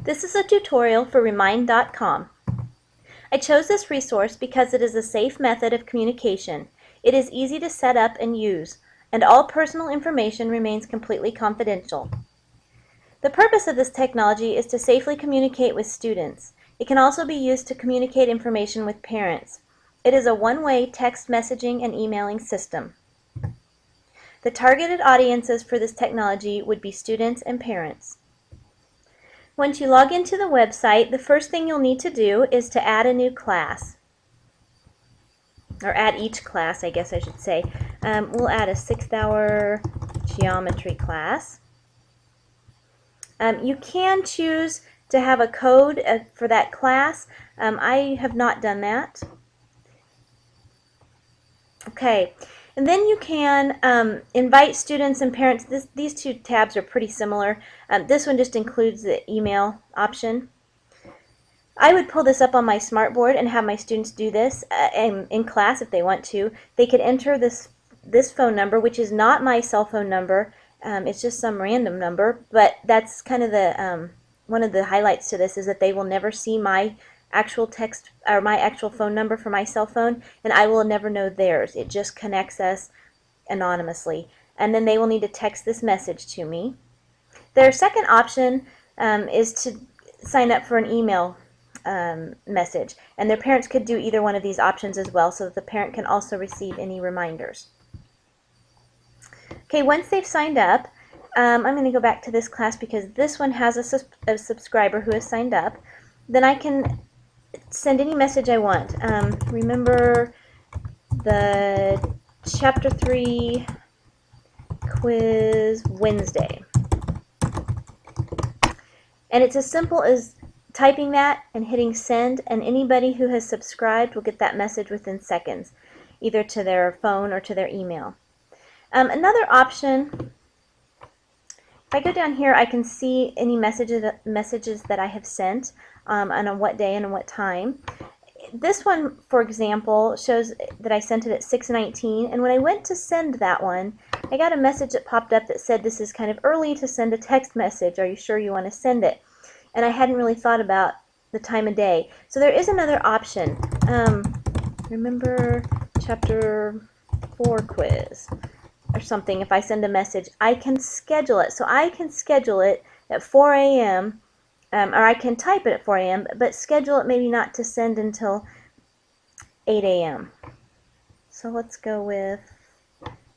This is a tutorial for Remind.com. I chose this resource because it is a safe method of communication. It is easy to set up and use, and all personal information remains completely confidential. The purpose of this technology is to safely communicate with students. It can also be used to communicate information with parents. It is a one-way text messaging and emailing system. The targeted audiences for this technology would be students and parents. Once you log into the website, the first thing you'll need to do is to add a new class. Or add each class, I guess I should say. We'll add a 6th-hour geometry class. You can choose to have a code for that class. I have not done that. Okay, and then you can invite students and parents. These two tabs are pretty similar. This one just includes the email option. I would pull this up on my smartboard and have my students do this in class if they want to. They could enter this phone number, which is not my cell phone number. It's just some random number, but that's kind of the one of the highlights to this is that they will never see my actual text or my actual phone number for my cell phone, and I will never know theirs. It just connects us anonymously, and then they will need to text this message to me. Their second option is to sign up for an email message, and their parents could do either one of these options as well, so that the parent can also receive any reminders. Okay, once they've signed up, I'm going to go back to this class because this one has a subscriber who has signed up. Then I can send any message I want. Remember the Chapter 3 quiz Wednesday. And it's as simple as typing that and hitting send, and anybody who has subscribed will get that message within seconds, either to their phone or to their email. Another option, if I go down here, I can see any messages that I have sent and on what day and on what time. This one, for example, shows that I sent it at 6:19, and when I went to send that one, I got a message that popped up that said, "This is kind of early to send a text message. Are you sure you want to send it?" And I hadn't really thought about the time of day. So there is another option. Remember Chapter 4 quiz or something. If I send a message, I can schedule it. So I can schedule it at 4 a.m. Or I can type it at 4 a.m. but schedule it maybe not to send until 8 a.m. So let's go with,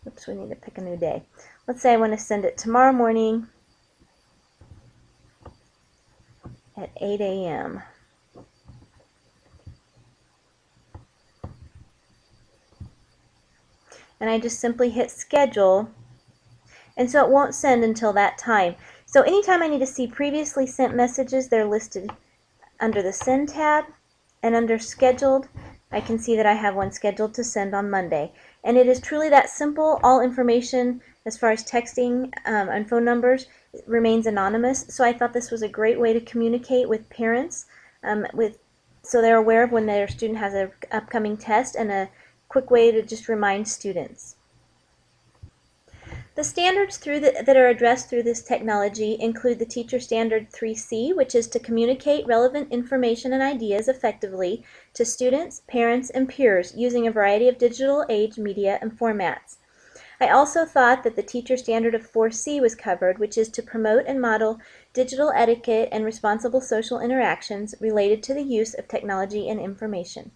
oops, we need to pick a new day. Let's say I want to send it tomorrow morning at 8 a.m. And I just simply hit schedule, and so it won't send until that time. So anytime I need to see previously sent messages, they're listed under the Send tab, and under Scheduled, I can see that I have one scheduled to send on Monday. And it is truly that simple. All information as far as texting and phone numbers remains anonymous, so I thought this was a great way to communicate with parents so they're aware of when their student has an upcoming test, and a quick way to just remind students. The standards that are addressed through this technology include the Teacher Standard 3C, which is to communicate relevant information and ideas effectively to students, parents, and peers using a variety of digital age media and formats. I also thought that the Teacher Standard of 4C was covered, which is to promote and model digital etiquette and responsible social interactions related to the use of technology and information.